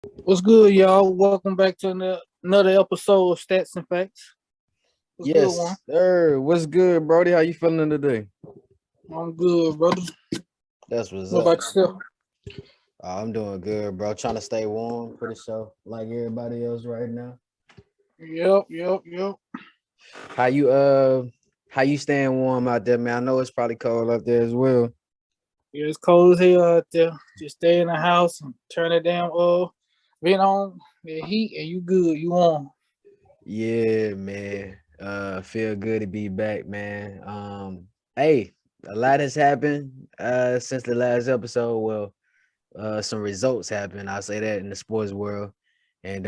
What's good, y'all? Welcome back to another episode of Stats and Facts. What's good, one? Yes, sir. What's good, Brody? How you feeling today? I'm good, brother. That's what's What up. about yourself? I'm doing good, bro. Trying to stay warm for the show, like everybody else right now. Yep. How you how you staying warm out there, man? I know it's probably cold out there as well. Yeah, it's cold as hell out there. Just stay in the house and turn it down. Vent on the heat, and you good. You on? Yeah, man. Feel good to be back, man. Hey, a lot has happened since the last episode. Well, some results happened. I'll say that in the sports world. And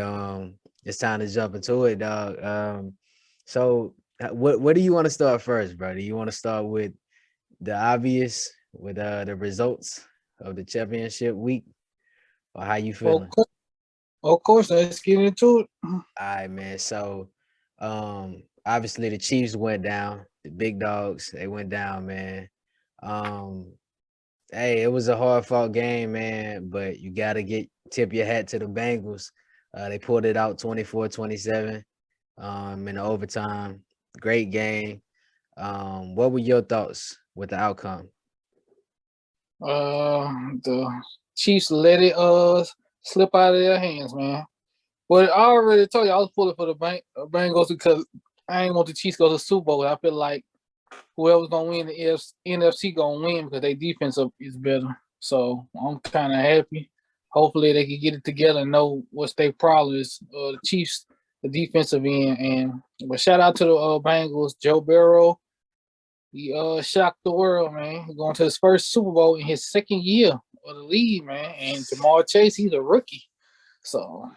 it's time to jump into it, dog. What do you want to start first, bro? Do you want to start with the obvious, with the results of the championship week, or how you Of feeling? course, of course. Let's get into it. All right, man. Obviously the Chiefs went down. The big dogs, they went down, man. Um, Hey, it was a hard fought game, man, but you gotta tip your hat to the Bengals. They pulled it out 24-27 in the overtime. Great game. What were your thoughts with the outcome? The Chiefs let it slip out of their hands, man. But I already told you I was pulling for the Bengals because I ain't want the Chiefs to go to the Super Bowl. I feel like whoever's gonna win the NFC gonna win because their defense is better. So I'm kind of happy. Hopefully they can get it together and know what's their problem is. The Chiefs, the defensive end, and but shout out to the Bengals. Joe Burrow, he shocked the world, man. He's going to his first Super Bowl in his second year of the league, man. And Jamar Chase, he's a rookie. So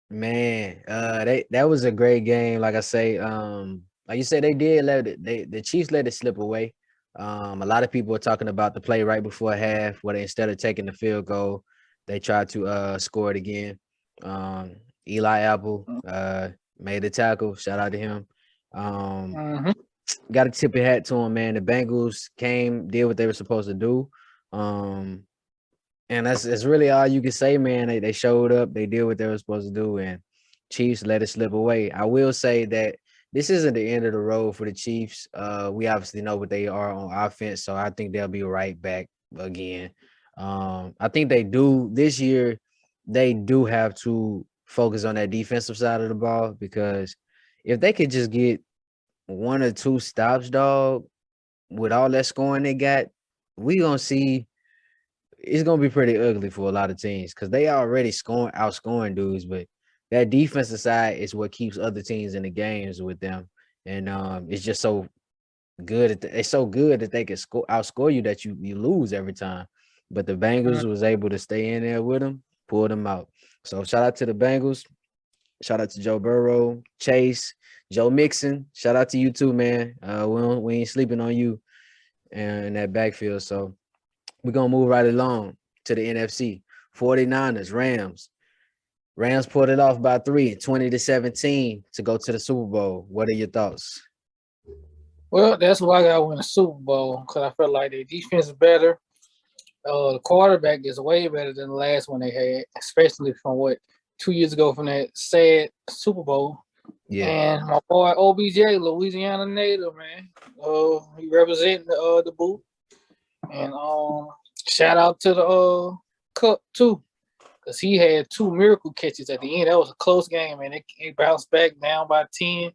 Man, that was a great game. Like I say, like you said, they did let it. The Chiefs let it slip away. A lot of people are talking about the play right before half, where they, instead of taking the field goal, they tried to score it again. Um, Eli Apple made a tackle. Shout out to him. Um, mhm. got to tip your hat to him, man. The Bengals came, did what they were supposed to do. Um, and that's really all you can say, man. They showed up, they did what they were supposed to do, and Chiefs let it slip away. I will say that this isn't the end of the road for the Chiefs. We obviously know what they are on offense, so I think they'll be right back again. I think they do this year. They do have to focus on that defensive side of the ball because if they could just get one or two stops, dog, with all that scoring they got, we gonna see it's gonna be pretty ugly for a lot of teams because they already outscoring dudes, but that defensive side is what keeps other teams in the games with them. And it's just so good. It's so good that they can outscore you that you lose every time. But the Mhm. Bengals was able to stay in there with them, pull them out. So shout out to the Bengals. Shout out to Joe Burrow, Chase, Joe Mixon. Shout out to you too, man. We ain't sleeping on you in that backfield. So we're gonna move right along to the NFC. 49ers, Rams. Rams pulled it off by 20 to 17 to go to the Super Bowl. What are your thoughts? Well, that's why I got to win a Super Bowl because I feel like their defense is better. The quarterback is way better than the last one they had, especially from what 2 years ago from that sad Super Bowl. Yeah. And my boy OBJ, Louisiana native, man. He representing the booth. And shout out to the Cup too, because he had two miracle catches at the end. That was a close game, and it bounced back down by 10.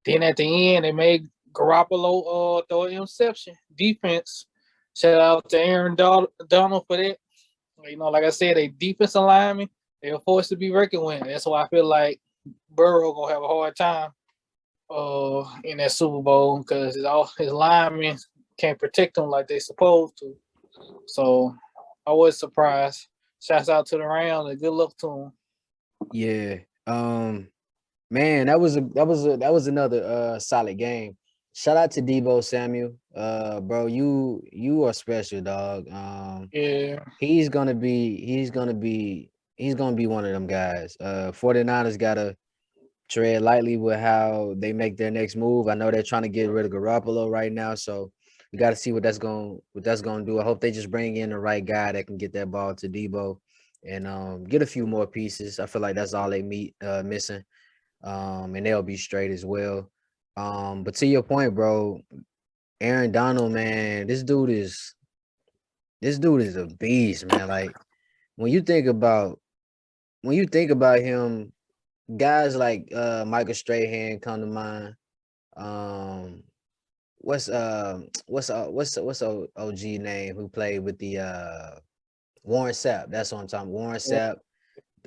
Then at the end, they made Garoppolo throw an interception. Defense. Shout out to Aaron Donald for that. Like I said, they defense alignment, they were forced to be reckoned with. That's why I feel like Burrow gonna have a hard time in that Super Bowl because all his linemen can't protect him like they supposed to. So I was surprised. Shouts out to the Rams and good luck to him. Yeah. Man, that was another solid game. Shout out to Debo Samuel. Bro, you are special, dog. Yeah. He's gonna be one of them guys. 49ers gotta tread lightly with how they make their next move. I know they're trying to get rid of Garoppolo right now, so we got to see what that's going to do. I hope they just bring in the right guy that can get that ball to Debo. and get a few more pieces. I feel like that's all they missing. And they'll be straight as well. But to your point, bro, Aaron Donald, man, this dude is a beast, man. Like when you think about him, guys like Michael Strahan come to mind. Um, what's OG name who played with the Warren Sapp? That's what I'm talking. Warren Yeah. Sapp,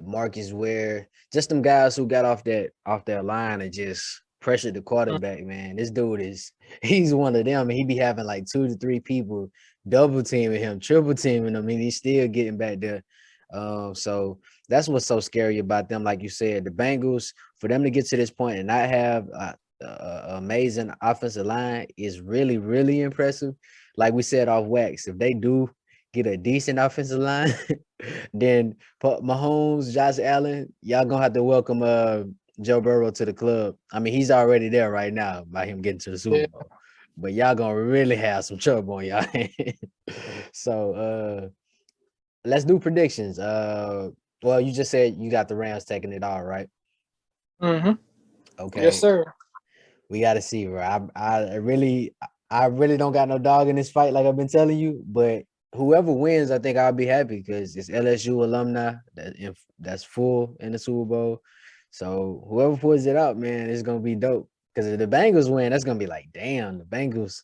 Marcus Ware, just them guys who got off that line and just pressured the quarterback, man. This dude he's one of them, and he be having like 2 to 3 people double teaming him, triple teaming him, and he's still getting back there. So that's what's so scary about them. Like you said, the Bengals, for them to get to this point and not have amazing offensive line is really, really impressive. Like we said off wax, if they do get a decent offensive line, then Mahomes, Josh Allen, y'all gonna have to welcome Joe Burrow to the club. I mean, he's already there right now by him getting to the Super Yeah. Bowl. But y'all gonna really have some trouble on y'all hands. So let's do predictions. Well, you just said you got the Rams taking it all, right? Mm-hmm. Yes, Okay. sir. We gotta see, bro. I really don't got no dog in this fight, like I've been telling you. But whoever wins, I think I'll be happy because it's LSU alumni that's full in the Super Bowl. So whoever pulls it out, man, it's gonna be dope. Because if the Bengals win, that's gonna be like, damn, the Bengals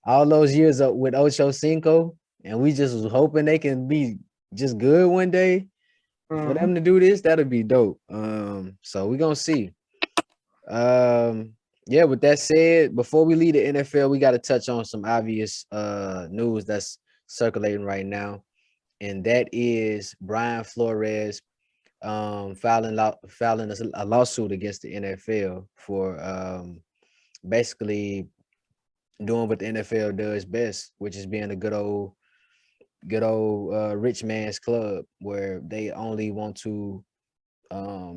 all those years up with Ocho Cinco, and we just was hoping they can be just good one day. For Mm-hmm. them to do this, that'll be dope. So we're gonna see. Um, yeah, with that said, before we leave the NFL, we got to touch on some obvious news that's circulating right now, and that is Brian Flores filing a lawsuit against the NFL for basically doing what the NFL does best, which is being a good old rich man's club where they only want to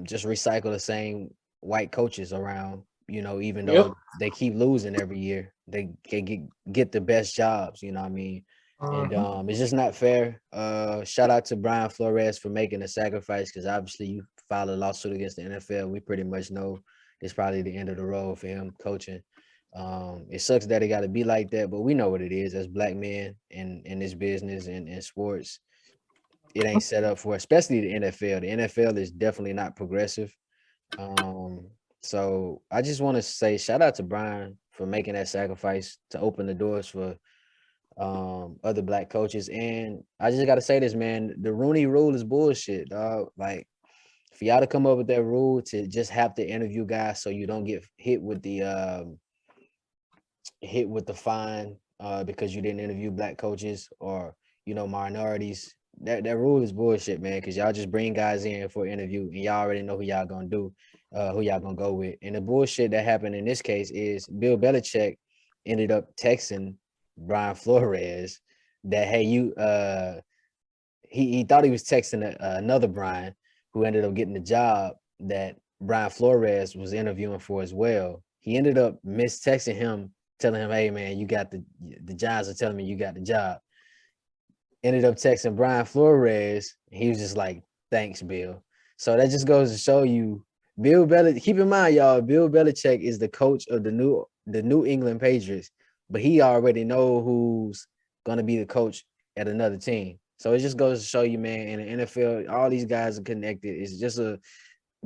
just recycle the same white coaches around, even Yep. though they keep losing every year. They can get the best jobs, you know what I mean? And Mm-hmm. it's just not fair. Shout out to Brian Flores for making a sacrifice because obviously you filed a lawsuit against the NFL. We pretty much know it's probably the end of the road for him coaching. It sucks that it got to be like that, but we know what it is as black men in this business and in sports. It ain't set up for, especially the NFL. The NFL is definitely not progressive. Um, so I just want to say shout out to Brian for making that sacrifice to open the doors for other black coaches. And I just gotta say this, man, the Rooney rule is bullshit, dog. Like for y'all to come up with that rule to just have to interview guys so you don't get hit with the fine because you didn't interview black coaches or minorities. That rule is bullshit, man. Because y'all just bring guys in for an interview and y'all already know who y'all gonna do, who y'all gonna go with. And the bullshit that happened in this case is Bill Belichick ended up texting Brian Flores that hey he thought he was texting another Brian who ended up getting the job that Brian Flores was interviewing for as well. He ended up mistexting him, telling him, "Hey man, you got the Giants are telling me you got the job." Ended up texting Brian Flores. He was just like, "Thanks, Bill." So that just goes to show you, Bill Belichick. Keep in mind, y'all, Bill Belichick is the coach of the New England Patriots, but he already know who's gonna be the coach at another team. So it just goes to show you, man, in the NFL, all these guys are connected. It's just a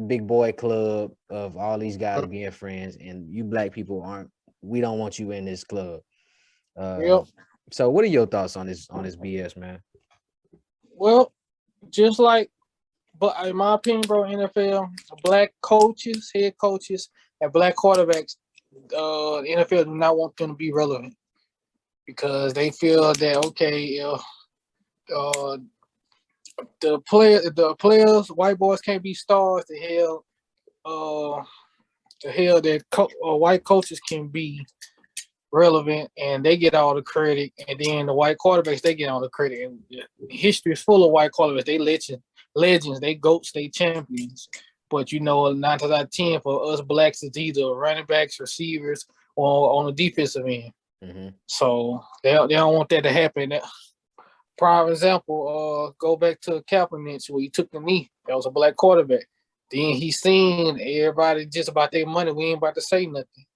big boy club of all these guys being friends, and you black people aren't. We don't want you in this club. Yep. So what are your thoughts on this BS, man? Well, just like, but in my opinion, bro, NFL, black coaches, head coaches, and black quarterbacks, the NFL do not want them to be relevant because they feel that okay, uh, the players, white boys can't be stars. Uh, the hell that white coaches can be relevant and they get all the credit, and then the white quarterbacks they get all the credit. And history is full of white quarterbacks. They legends, they goats, they champions. But 9 times out of 10 for us blacks, it's either running backs, receivers, or on the defensive end. Mm-hmm. So they don't want that to happen. prime example, go back to Kaepernick where he took the knee. That was a black quarterback. Then he seen everybody just about their money. We ain't about to say nothing.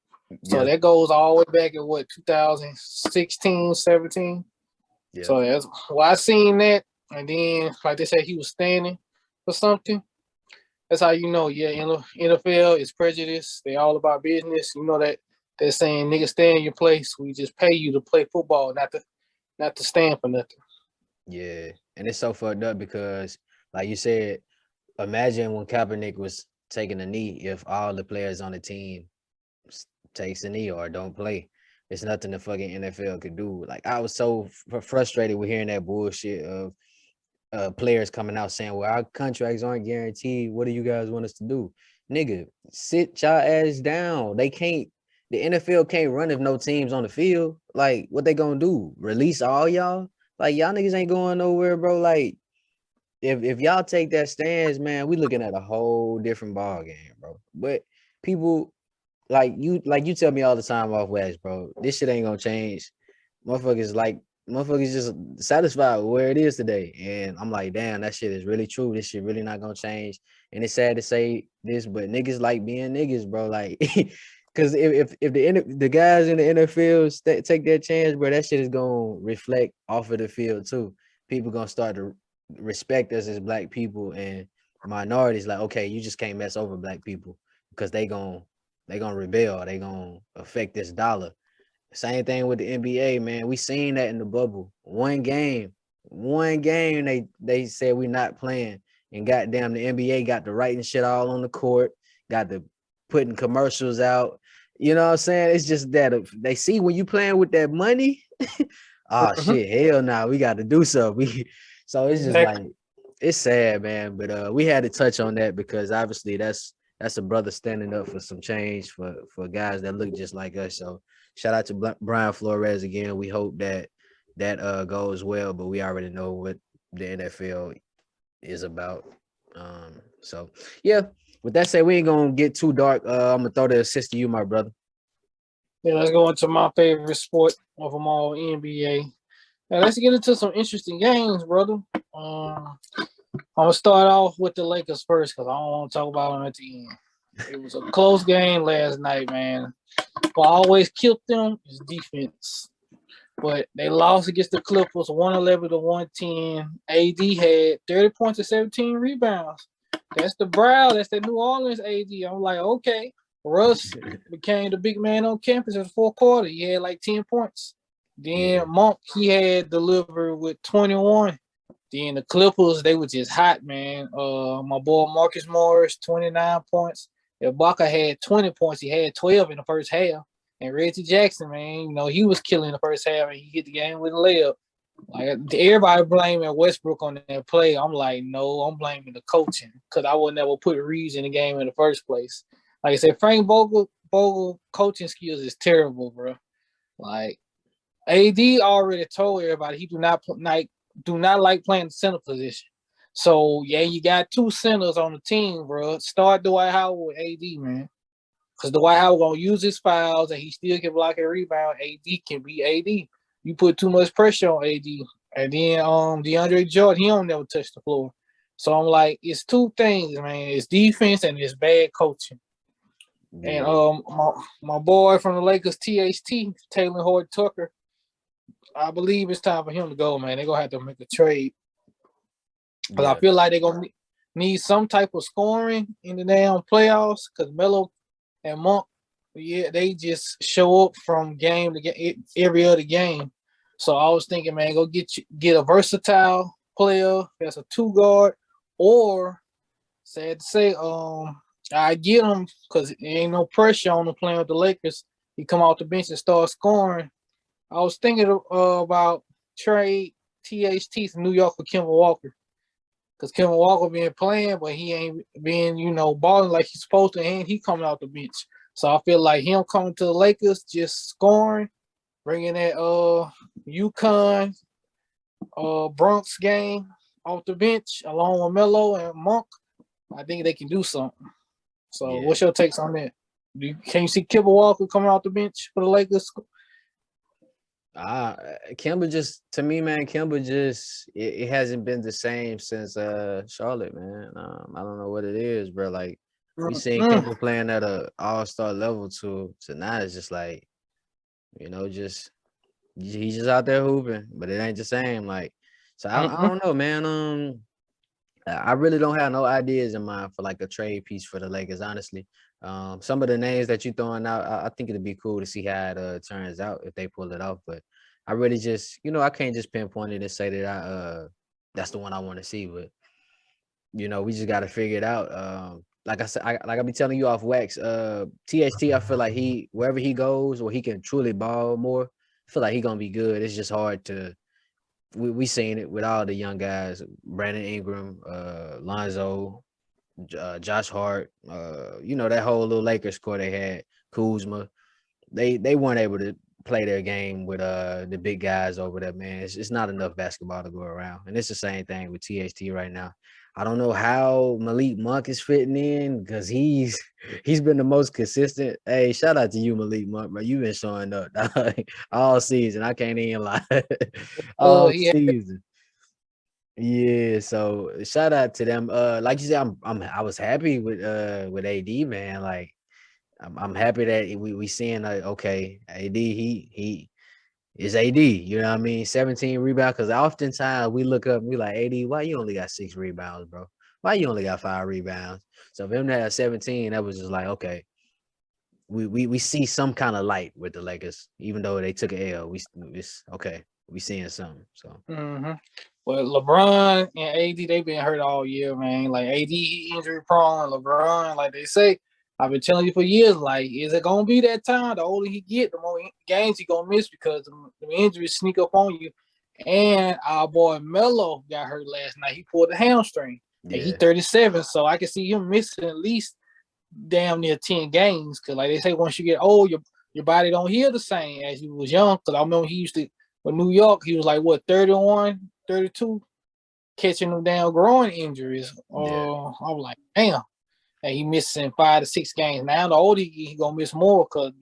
So Yeah, that goes all the way back in what 2016, 17. yeah, So that's well, I seen that, and then like they said, he was standing for something. That's how you know, yeah, NFL is prejudice. They all about business. You know that they're saying nigga stay in your place. We just pay you to play football, not to stand for nothing. yeah. And it's so fucked up because, like you said, imagine when Kaepernick was taking a knee. If all the players on the team takes a knee or don't play, it's nothing the fucking NFL could do. Like I was so frustrated with hearing that bullshit of players coming out saying, "Well, our contracts aren't guaranteed. What do you guys want us to do?" Nigga, sit y'all ass down. They can't. The NFL can't run if no teams on the field. Like, what they gonna do? Release all y'all? Like, y'all niggas ain't going nowhere, bro. Like, if y'all take that stance, man, we looking at a whole different ball game, bro. But people like you tell me all the time off wax, bro. This shit ain't gonna change. Motherfuckers like motherfuckers just satisfied with where it is today. And I'm like, damn, that shit is really true. This shit really not gonna change. And it's sad to say this, but niggas like being niggas, bro. Like, cause if the guys in the NFL take that chance, bro, that shit is gonna reflect off of the field too. People gonna start to respect us as black people and minorities. Like, okay, you just can't mess over black people because they gonna rebel. They gonna affect this dollar. Same thing with the NBA, man. We seen that in the bubble. One game they said we not playing, and goddamn the NBA got the writing shit all on the court, got the putting commercials out. You know what I'm saying? It's just that they see when you playing with that money. Oh shit, hell nah, we got to do something. So it's just Exactly. like it's sad, man. But we had to touch on that because obviously that's a brother standing up for some change for guys that look just like us. So shout out to Brian Flores again. We hope that goes well, but we already know what the NFL is about. So yeah. With that said, we ain't gonna get too dark. I'm gonna throw the assist to you, my brother. Yeah, let's go into my favorite sport of them all, NBA. Now let's get into some interesting games, brother. I'm gonna start off with the Lakers first because I don't want to talk about them at the end. It was a close game last night, man. What always killed them is defense. But they lost against the Clippers 111 to 110. AD had 30 points and 17 rebounds. That's the Brow. That's the New Orleans AD. I'm like, okay. Russ became the big man on campus in the fourth quarter. He had like 10 points. Yeah, Then Monk, he had delivered with 21. Then the Clippers, they were just hot, man. My boy Marcus Morris, 29 points. Ibaka had 20 points. He had 12 in the first half. And Reggie Jackson, man, he was killing the first half and he hit the game with a layup. Like everybody blaming Westbrook on that play. I'm like, no, I'm blaming the coaching because I would never put Reeves in the game in the first place. Like I said, Frank Vogel coaching skills is terrible, bro. Like AD already told everybody he do not like playing the center position. So yeah, you got two centers on the team, bro. Start Dwight Howard with AD, man. Because Dwight Howard gonna use his fouls and he still can block and rebound. AD can be AD. You put too much pressure on AD. And then DeAndre Jordan, he don't never touch the floor. So I'm like, it's two things, man. It's defense and it's bad coaching. And yeah, my boy from the Lakers, THT, Taylor Horton Tucker, I believe it's time for him to go, man. They're gonna have to make a trade. Because I yeah, feel like they're gonna need some type of scoring in the damn playoffs. Because Melo and Monk, yeah, they just show up from game to game, every other game. So I was thinking, man, go get a versatile player that's a two guard, or sad to say, I get him because there ain't no pressure on him playing with the Lakers. He come off the bench and start scoring. I was thinking about trade THT to New York for Kemba Walker. Because Kevin Walker been playing, but he ain't been, balling like he's supposed to, and he coming off the bench. So I feel like him coming to the Lakers, just scoring, bringing that UConn Bronx game off the bench, along with Melo and Monk. I think they can do something. So yeah. what's your takes on that? Can you see Kemba Walker coming off the bench for the Lakers? Kimba just to me, man. Kimba just it hasn't been the same since Charlotte, man. I don't know what it is, bro. Like we seen Mm-mm, Kimba playing at a all-star level to now it's just like just he's just out there hooping, but it ain't the same. Like so, I mm-mm. don't know, man. I really don't have no ideas in mind for like a trade piece for the Lakers, honestly. Some of the names that you throwing out, I think it'd be cool to see how it turns out if they pull it off. But I really just, I can't just pinpoint it and say that that's the one I want to see. But we just got to figure it out. Like I said, like I be telling you off wax. THT, I feel like he wherever he goes, where he can truly ball more, I feel like he gonna be good. It's just hard to we seen it with all the young guys, Brandon Ingram, Lonzo, Josh Hart, that whole little Lakers score they had, Kuzma. They weren't able to play their game with the big guys over there, man. It's not enough basketball to go around. And it's the same thing with THT right now. I don't know how Malik Monk is fitting in because he's been the most consistent. Hey, shout out to you, Malik Monk, bro. You've been showing up dog, all season. I can't even lie. All He season. Yeah, so shout out to them. Like you said, I was happy with AD, man. Like I'm happy that we seeing like okay, AD he is AD. You know what I mean? 17 rebounds. Because oftentimes we look up and we like AD, why you only got 6 rebounds, bro? Why you only got 5 rebounds? So for him to have 17, that was just like okay, we see some kind of light with the Lakers, even though they took an L. It's okay. We seeing something. So mm-hmm. Well, LeBron and AD, they've been hurt all year, man. Like AD injury prone, LeBron, like they say, I've been telling you for years, like, is it gonna be that time? The older he get, the more games he gonna miss because the injuries sneak up on you. And our boy Melo got hurt last night. He pulled a hamstring, and he yeah, 37. So I can see him missing at least damn near 10 games. Cause like they say, once you get old, your body don't heal the same as you was young. Cause I remember he used to with New York, he was like what 31, 32, catching them down growing injuries. yeah. I was like, damn. And he missing 5 to 6 games. Now the older he gonna miss more because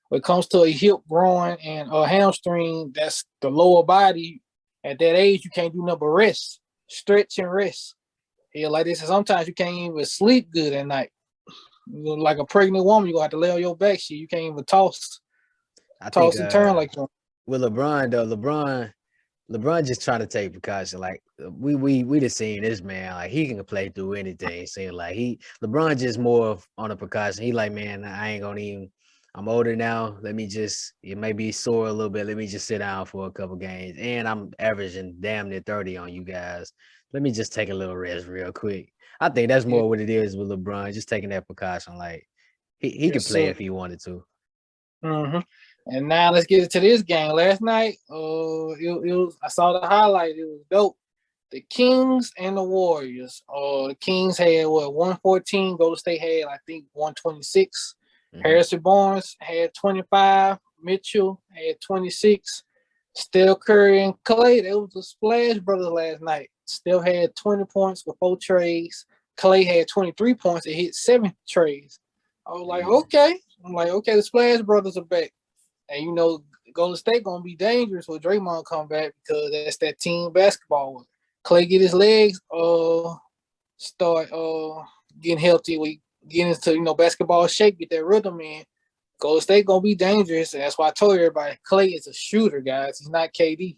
when it comes to a hip growing and a hamstring, that's the lower body. At that age, you can't do nothing but rest, stretch and rest. Yeah, like this. Sometimes you can't even sleep good at night. Like a pregnant woman, you gonna have to lay on your back. Shit, you can't even I think toss and turn like that. with LeBron though, LeBron just trying to take precaution. Like we just seen this man. Like he can play through anything. Saying like LeBron just more on a precaution. He like, man, I ain't gonna even. I'm older now. Let me just. It may be sore a little bit. Let me just sit down for a couple games. And I'm averaging damn near 30 on you guys. Let me just take a little rest real quick. I think that's Yeah, more what it is with LeBron. Just taking that precaution. Like he could yes, play sir. if he wanted to. Mm-hmm. And now let's get into this game. Last night, it was I saw the highlight. It was dope. The Kings and the Warriors. The Kings had what 114. Golden State had I think 126. Hmm. Harrison Barnes had 25. Mitchell had 26. Steph Curry and Clay. That was the Splash Brothers last night. Steph had 20 points with 4 trays. Clay had 23 points and hit 7 trays. I was like, Yeah. okay. I'm like, okay, the Splash Brothers are back. And Golden State gonna be dangerous when Draymond come back because that's that team basketball. Clay get his legs start getting healthy. We get into basketball shape, get that rhythm in. Golden State gonna be dangerous, and that's why I told everybody Clay is a shooter, guys. He's not KD.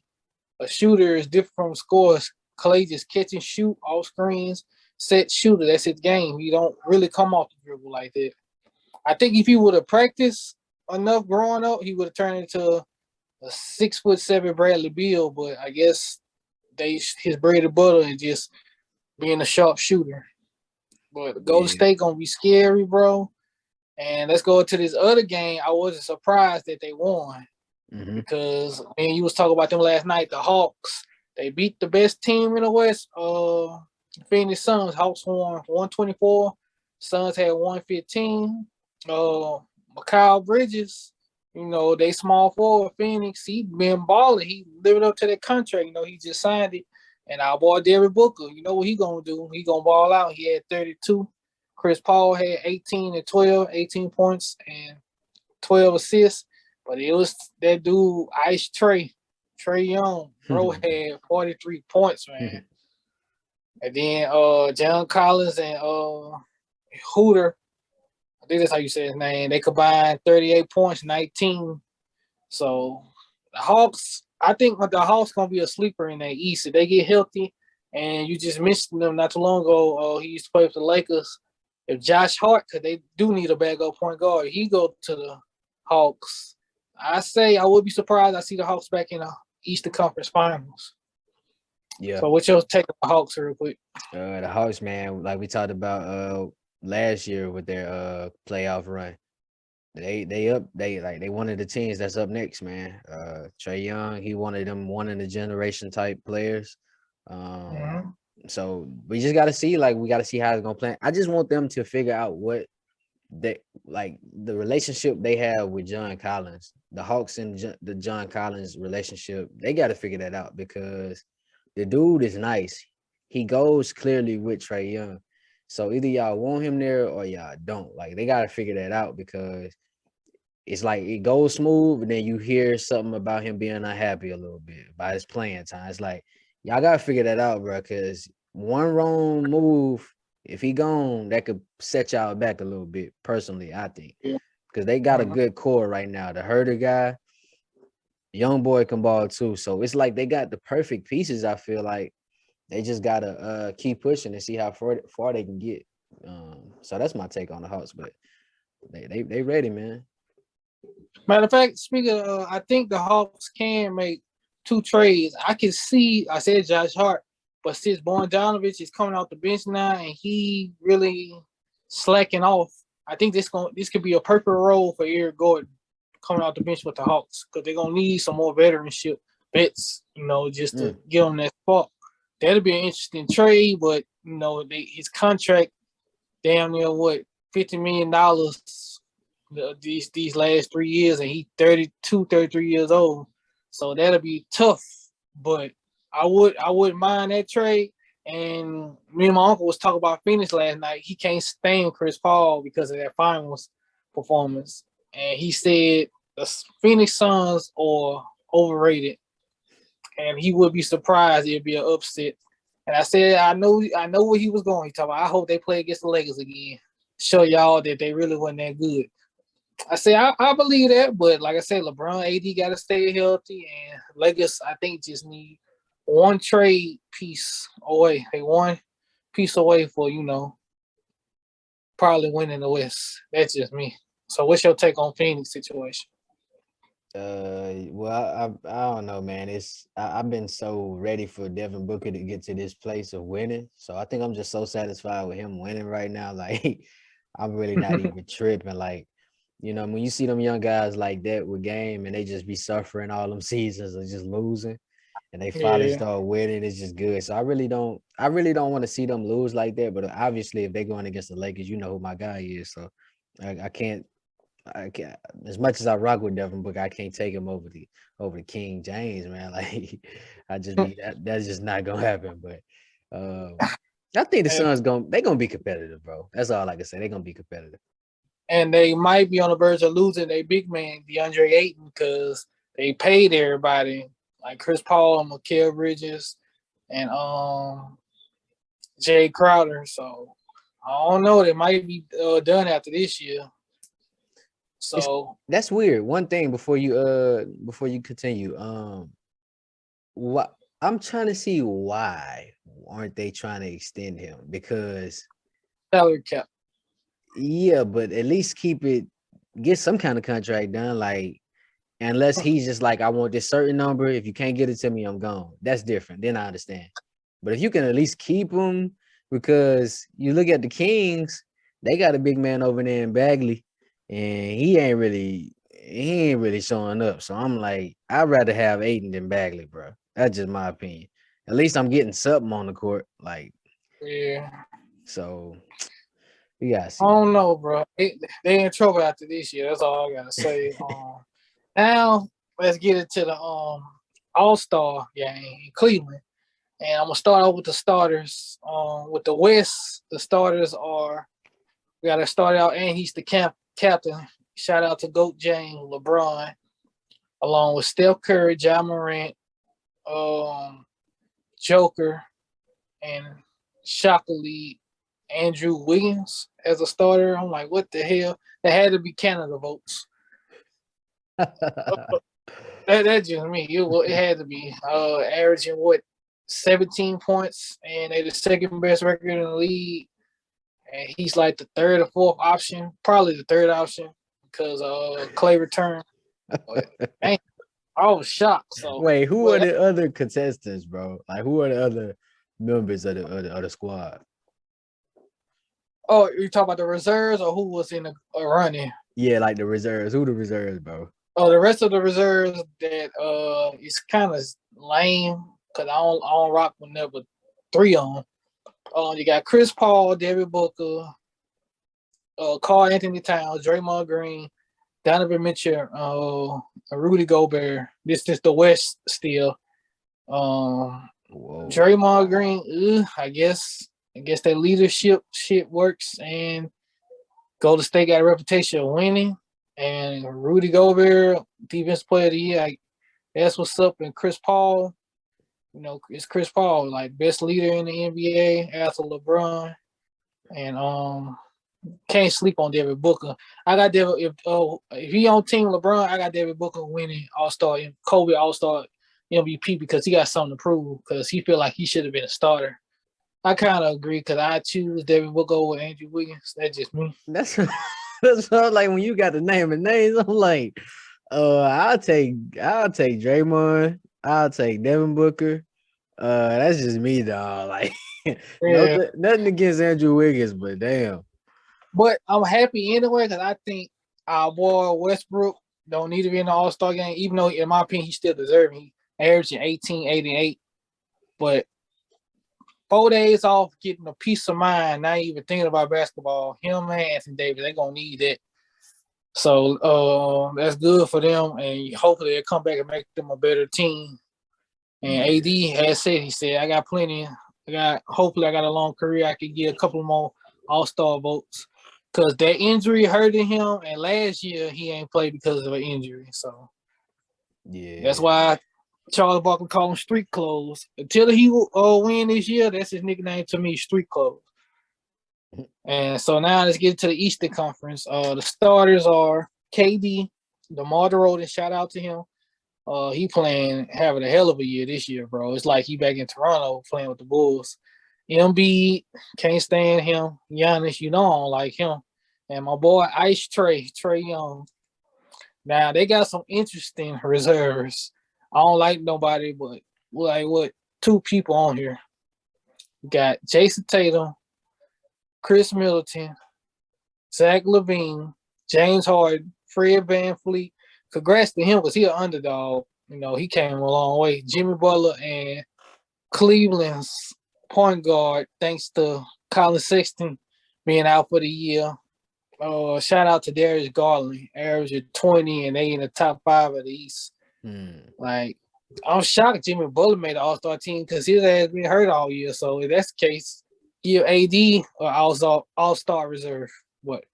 A shooter is different from scores. Clay just catch and shoot off screens, set shooter. That's his game. He don't really come off the dribble like that. I think if he would have practiced enough growing up, he would have turned into a 6'7" Bradley Beal. But I guess his bread and butter is just being a sharp shooter. But Golden Yeah. State gonna be scary, bro. And let's go to this other game. I wasn't surprised that they won Hmm. because you was talking about them last night. The Hawks, they beat the best team in the West. Phoenix Suns. Hawks won 124. Suns had 115. Mikal Bridges, they small forward Phoenix. He been balling. He living up to that contract. He just signed it. And our boy Derek Booker, you know what he gonna do? He gonna ball out. He had 32. Chris Paul had 18 and 12, 18 points and 12 assists. But it was that dude, Ice Trey Young. Bro had 43 points, man. And then John Collins and Hooter, I think that's how you say his name. They combined 38 points, 19. So the Hawks, I think the Hawks gonna be a sleeper in that East if they get healthy. And you just mentioned them not too long ago. He used to play for the Lakers. If Josh Hart, because they do need a backup point guard, he go to the Hawks. I say I would be surprised I see the Hawks back in the Eastern Conference Finals. Yeah. So what's your take on the Hawks real quick? The Hawks, man, like we talked about last year with their playoff run. They one of the teams that's up next, man. Trey Young, he one of them one in the generation type players. So we just gotta see, we gotta see how it's gonna play. I just want them to figure out what they like the relationship they have with John Collins, the Hawks and the John Collins relationship. They got to figure that out because the dude is nice. He goes clearly with Trey Young. So either y'all want him there or y'all don't. Like they got to figure that out because it's like it goes smooth, and then you hear something about him being unhappy a little bit about his playing time. It's like y'all gotta figure that out, bro. Because one wrong move, if he gone, that could set y'all back a little bit. Personally, I think because they got a good core right now. The Herder guy, young boy can ball too. So it's like they got the perfect pieces. I feel like they just gotta keep pushing and see how far they can get. So that's my take on the Hawks, but they ready, man. Matter of fact, speaking of, I think the Hawks can make 2 trades. I can see, I said Josh Hart, but since Bogdanovich is coming off the bench now and he really slacking off, I think this could be a perfect role for Eric Gordon coming off the bench with the Hawks because they're gonna need some more veteranship vets, just to give them that spot. That'll be an interesting trade, but his contract damn near $50 million these last 3 years, and he's 32, 33 years old. So that'll be tough. But I wouldn't mind that trade. And me and my uncle was talking about Phoenix last night. He can't stand Chris Paul because of that finals performance. And he said the Phoenix Suns are overrated. And he would be surprised it'd be an upset. And I said, I know where he was going. He talked about, I hope they play against the Lakers again. Show y'all that they really wasn't that good. I say I believe that, but like I said, LeBron, AD got to stay healthy, and Lakers I think just need one trade piece away. They one piece away for probably winning the West. That's just me. So what's your take on Phoenix situation? Well, I don't know, man. I've been so ready for Devin Booker to get to this place of winning. So I think I'm just so satisfied with him winning right now. Like I'm really not even tripping. Like, when you see them young guys like that with game and they just be suffering all them seasons and just losing and they finally start winning, it's just good. So I really don't want to see them lose like that. But obviously if they're going against the Lakers, you know who my guy is. So I can't as much as I rock with Devin Booker, I can't take him over the King James, man. Like that's just not gonna happen. But I think the Suns gonna be competitive, bro. That's all I can say. They're gonna be competitive. And they might be on the verge of losing their big man, DeAndre Ayton, because they paid everybody like Chris Paul and Mikal Bridges and Jay Crowder. So I don't know. They might be done after this year. So that's weird. One thing before you continue, what I'm trying to see why aren't they trying to extend him? Because salary cap. Yeah, but at least get some kind of contract done. Like, unless he's just like, I want this certain number. If you can't get it to me, I'm gone. That's different. Then I understand. But if you can at least keep him, because you look at the Kings, they got a big man over there in Bagley, and he ain't really showing up. So I'm like, I'd rather have Aiden than Bagley, bro. That's just my opinion. At least I'm getting something on the court. Like, yeah. So yeah, I don't know, bro. They in trouble after this year. That's all I gotta say. Now let's get into the All-Star game in Cleveland. And I'm gonna start off with the starters. With the West, the starters are we gotta start out, and he's the captain. Shout out to GOAT James, LeBron. along with Steph Curry, Ja Morant, um, Joker, and shockingly Andrew Wiggins as a starter. I'm like, what the hell? That had to be Canada votes. That's just me. It had to be averaging what 17 points, and they the second best record in the league. And he's like the third or fourth option, probably the third option because Clay returned. But man, I was shocked. So Wait, who are the other contestants, bro? Like, who are the other members of the squad? Oh, you talking about the reserves or who was in the running? Yeah, like the reserves. Who the reserves, bro? Oh, the rest of the reserves that is kind of lame because I don't rock with never three on. You got Chris Paul, David Booker, Karl Anthony Towns, Draymond Green, Donovan Mitchell, Rudy Gobert. This is the West still. Draymond Green, I guess that leadership shit works, and Golden State got a reputation of winning. And Rudy Gobert, defense player of the year, that's what's up. And Chris Paul, it's Chris Paul, like best leader in the NBA after LeBron. And can't sleep on David Booker. I got David. If he on Team LeBron, I got David Booker winning All-Star, Kobe All-Star MVP because he got something to prove. Because he feel like he should have been a starter. I kind of agree because I choose David Booker over Andrew Wiggins. That's just me. That's what, like when you got the name and names. I'm like, I'll take Draymond. I'll take Devin Booker. That's just me, dog. Like, nothing against Andrew Wiggins, but damn. But I'm happy anyway because I think our boy Westbrook don't need to be in the All-Star game, even though, in my opinion, he still deserves it. He averaging 18, 8, and 8. But 4 days off, getting a peace of mind, not even thinking about basketball, him and Anthony Davis, they're going to need that. So that's good for them, and hopefully they'll come back and make them a better team. And AD has said, he said, I got plenty. Hopefully I got a long career. I can get a couple more All-Star votes. Because that injury hurted him, and last year he ain't played because of an injury. So that's why Charles Barkley call him street clothes. Until he win this year, that's his nickname to me, street clothes. And so now let's get to the Eastern Conference. The starters are KD, DeMar DeRozan, shout out to him. He having a hell of a year this year, bro. It's like he back in Toronto playing with the Bulls. Embiid, can't stand him. Giannis, I don't like him. And my boy Ice Trey Young. Now they got some interesting reserves. I don't like nobody, but like two people on here. We got Jason Tatum, Chris Middleton, Zach LaVine, James Harden, Fred VanVleet. Congrats to him because he an underdog. He came a long way. Jimmy Butler and Cleveland's point guard, thanks to Colin Sexton being out for the year. Shout out to Darius Garland, averaging 20, and they in the top 5 of the East. Like, I'm shocked Jimmy Butler made the All-Star team because his ass been hurt all year. So if that's the case, give AD or All-Star reserve. But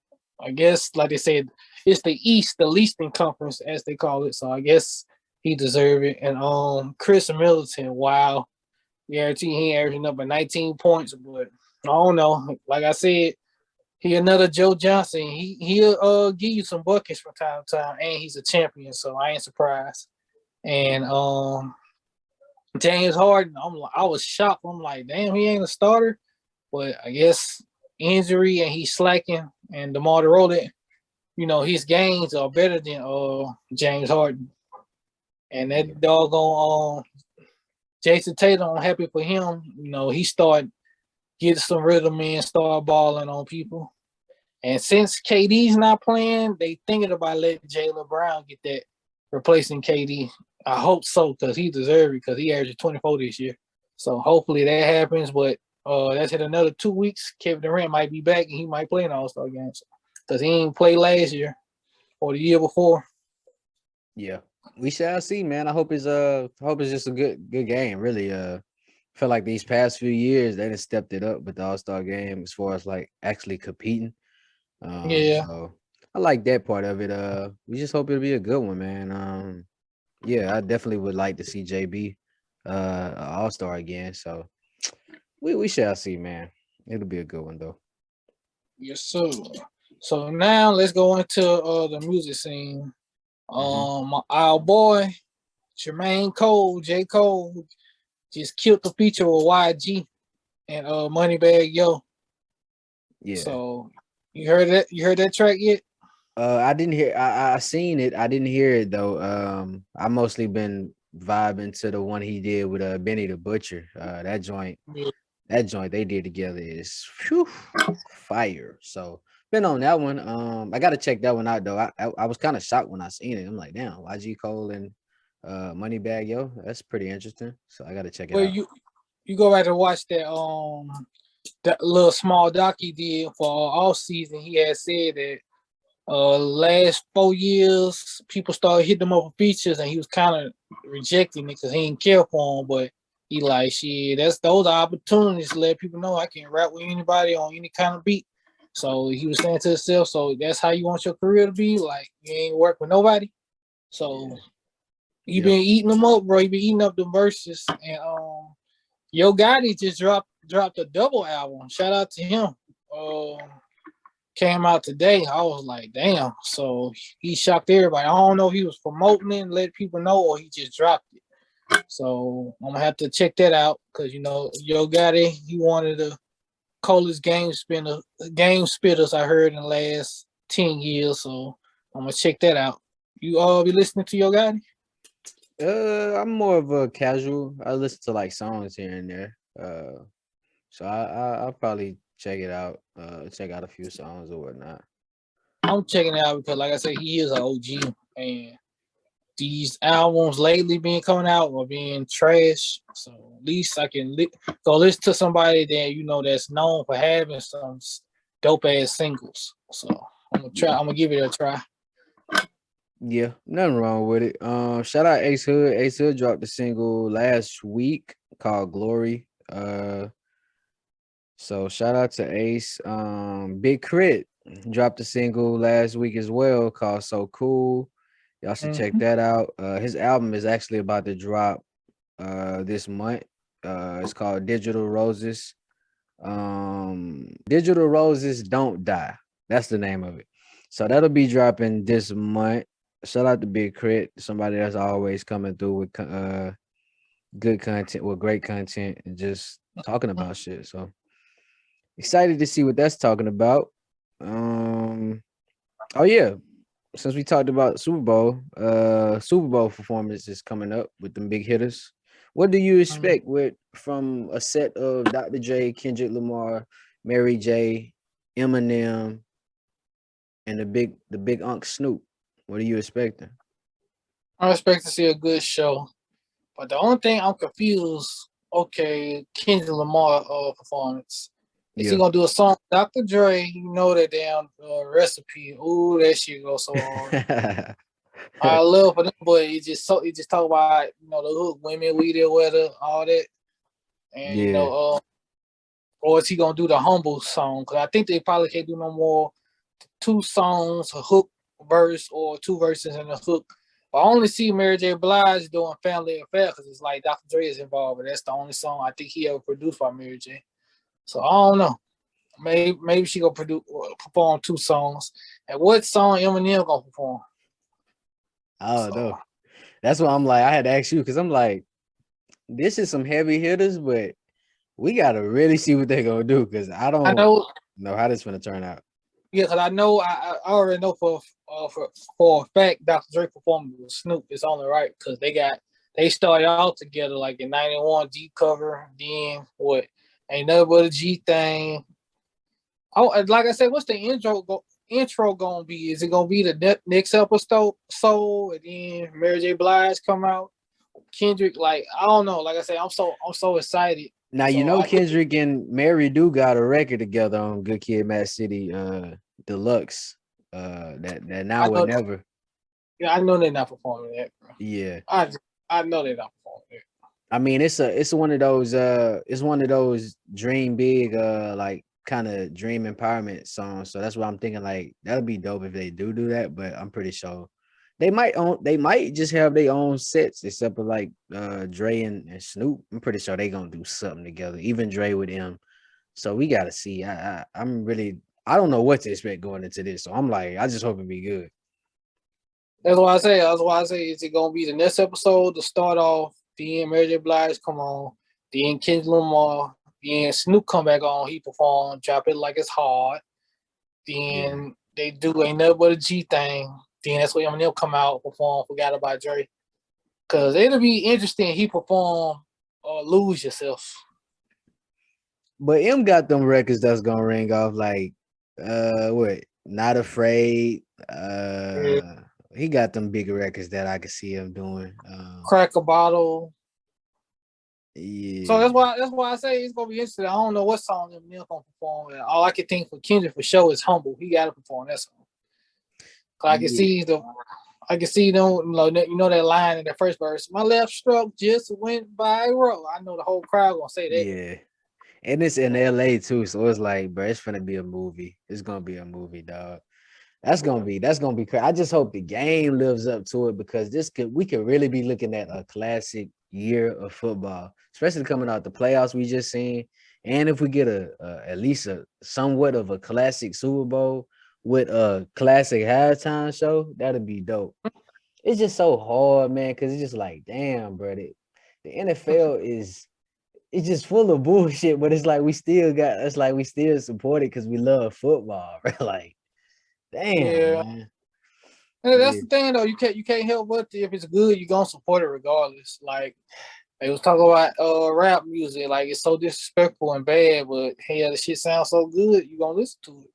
I guess, like they said, it's the East, the leasting conference, as they call it. So I guess he deserved it. And Chris Middleton, wow. Guarantee he averaging up at 19 points, but I don't know. Like I said, he another Joe Johnson. He'll give you some buckets from time to time, and he's a champion, so I ain't surprised. And James Harden, I was shocked. I'm like, damn, he ain't a starter, but I guess injury and he's slacking. And DeMar DeRozan, his gains are better than James Harden. And that doggone Jason Tatum, I'm happy for him. He started getting some rhythm in, start balling on people. And since KD's not playing, they thinking about letting Jaylen Brown get that, replacing KD. I hope so, because he deserves it, because he averaged 24 this year. So hopefully that happens. But that's in another 2 weeks. Kevin Durant might be back, and he might play in All-Star games because he didn't play last year or the year before. Yeah, we shall see, man. I hope it's just a good game. Really, feel like these past few years they done stepped it up with the All-Star game as far as like actually competing. Yeah. So I like that part of it. We just hope it'll be a good one, man. Yeah, I definitely would like to see JB All Star again. So we shall see, man. It'll be a good one though. Yes, sir. So now let's go into the music scene. Hmm. Our boy Jermaine Cole, J. Cole, just killed the feature with YG and Moneybag Yo. Yeah. So you heard that? You heard that track yet? I didn't hear. I seen it. I didn't hear it though. I mostly been vibing to the one he did with Benny the Butcher. That joint. Yeah. That joint they did together is phew, fire. So been on that one. I gotta check that one out though. I was kind of shocked when I seen it. I'm like, damn, YG Cole and Moneybag Yo. That's pretty interesting. So I gotta check it Well, out. you go back and watch that little small doc he did for all season. He had said that last 4 years people started hitting him up for features and he was kind of rejecting it because he didn't care for him. But he like shit. That's those are opportunities to let people know I can rap with anybody on any kind of beat. So he was saying to himself, so that's how you want your career to be. Like you ain't work with nobody. So Yeah. he Yep. been eating them up, bro. He been eating up the verses, and Yo Gotti just dropped a double album. Shout out to him. Came out today. I was like, damn. So he shocked everybody. I don't know if he was promoting it and let people know, or he just dropped it. So I'm gonna have to check that out because Yo Gotti, he wanted the coldest game spitters I heard in the last 10 years. So I'm gonna check that out. You all be listening to Yo Gotti? I'm more of a casual. I listen to like songs here and there. So I'll probably check it out. Check out a few songs or whatnot. I'm checking it out because, like I said, he is an OG, and these albums lately being coming out or being trash. So at least I can go listen to somebody that that's known for having some dope ass singles. So I'm gonna try. Yeah. I'm gonna give it a try. Yeah, nothing wrong with it. Shout out Ace Hood. Ace Hood dropped a single last week called Glory. So shout out to Ace. Big Crit dropped a single last week as well called So Cool. Y'all should check Mm-hmm. that out. His album is actually about to drop this month. It's called Digital Roses. Digital Roses Don't Die. That's the name of it. So that'll be dropping this month. Shout out to Big Crit, somebody that's always coming through with good content, with great content, and just talking about shit. So excited to see what that's talking about. Um, oh yeah, since we talked about Super Bowl performance is coming up with them big hitters. What do you expect with from a set of Dr. J, Kendrick Lamar, Mary J, Eminem, and the big Unc Snoop? What are you expecting? I expect to see a good show, but the only thing I'm confused. Okay, Kendrick Lamar performance. Is he Yeah. gonna do a song? Dr. Dre, you know that damn recipe. Ooh, that shit goes so hard. I love for them, but it just talk about the hook, women, we there, weather, all that, and Yeah. or is he gonna do the humble song? Because I think they probably can't do no more two songs, a hook verse, or two verses and a hook. But I only see Mary J. Blige doing Family Affair because it's like Dr. Dre is involved, but that's the only song I think he ever produced by Mary J. So I don't know. Maybe she gonna perform two songs. And what song Eminem gonna perform? I don't So know. That's what I'm like. I had to ask you because I'm like, this is some heavy hitters, but we gotta really see what they're gonna do because I I don't know. know how this gonna turn out. Yeah, because I know I already know for a fact Dr. Dre performing with Snoop is only right because they started out together like in '91 G cover, then what ain't nothing but a G thing. Oh, like I said, what's the intro gonna be? Is it gonna be the next episode? Soul and then Mary J. Blige come out, Kendrick. Like I don't know. Like I said, I'm so excited. Now you So know I think Kendrick and Mary do got a record together on Good Kid, Mad City, Deluxe. That I now or know. never. Yeah, I know they're not performing that. Bro. Yeah, I know they're not performing that. I mean it's one of those dream big like kind of dream empowerment songs. So that's what I'm thinking. Like that'll be dope if they do that. But I'm pretty sure They might just have their own sets, except for like Dre and Snoop. I'm pretty sure they gonna do something together. Even Dre with him. So we gotta see. I don't know what to expect going into this. So I'm like, I just hope it be good. That's why I say. That's why I say. Is it gonna be the next episode to start off? Then Mary J. Blige come on. Then Kendrick Lamar. Then Snoop come back on. He perform. Drop it like it's hard. Yeah. Then they do ain't nothing but a G thing. Then that's when Eminem come out perform. Forgot about Dre. Cause it'll be interesting. He perform or lose yourself. But M got them records that's gonna ring off like what? Not Afraid. Yeah. He got them bigger records that I could see him doing. Crack a bottle. So Yeah. that's why I say it's gonna be interesting. I don't know what song Eminem gonna perform. All I can think for Kendrick for sure is Humble. He gotta perform that song. I can Yeah. see them, you know that line in the first verse. My left stroke just went viral. I know the whole crowd gonna say that. Yeah. And it's in LA too. So it's like, bro, it's gonna be a movie. It's gonna be a movie, dog. That's gonna be crazy. I just hope the game lives up to it because we could really be looking at a classic year of football, especially coming out the playoffs we just seen. And if we get at least a somewhat of a classic Super Bowl with a classic halftime show, that'd be dope. It's just so hard, man, because it's just like, damn, bro. The NFL is it's just full of bullshit, but it's like we still support it because we love football, bro. Like, damn, Yeah. man. And that's Yeah. the thing though. You can't help but if it's good, you're gonna support it regardless. Like they was talking about rap music, like it's so disrespectful and bad, but hey, the shit sounds so good, you gonna listen to it.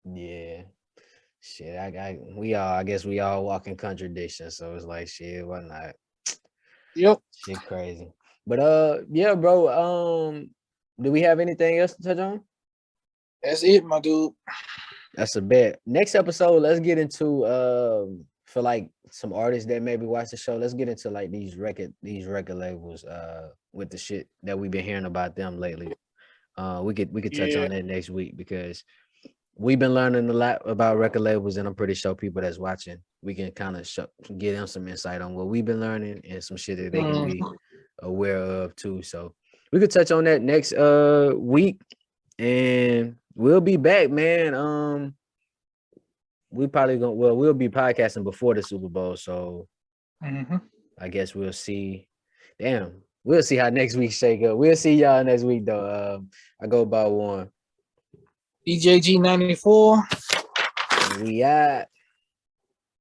Yeah. Shit, I guess we all walk in contradiction. So it's like shit, why not? Yep. Shit crazy. But yeah, bro. Do we have anything else to touch on? That's it, my dude. That's a bet. Next episode, let's get into for like some artists that maybe watch the show. Let's get into like these record labels with the shit that we've been hearing about them lately. We could touch Yeah. on that next week because we've been learning a lot about record labels, and I'm pretty sure people that's watching, we can kind of get them some insight on what we've been learning and some shit that they can be Mhm. aware of too. So we could touch on that next week, and we'll be back, man. We'll be podcasting before the Super Bowl, so Mhm. I guess we'll see. Damn, we'll see how next week shake up. We'll see y'all next week though. I go by one. DJG 94. And we out.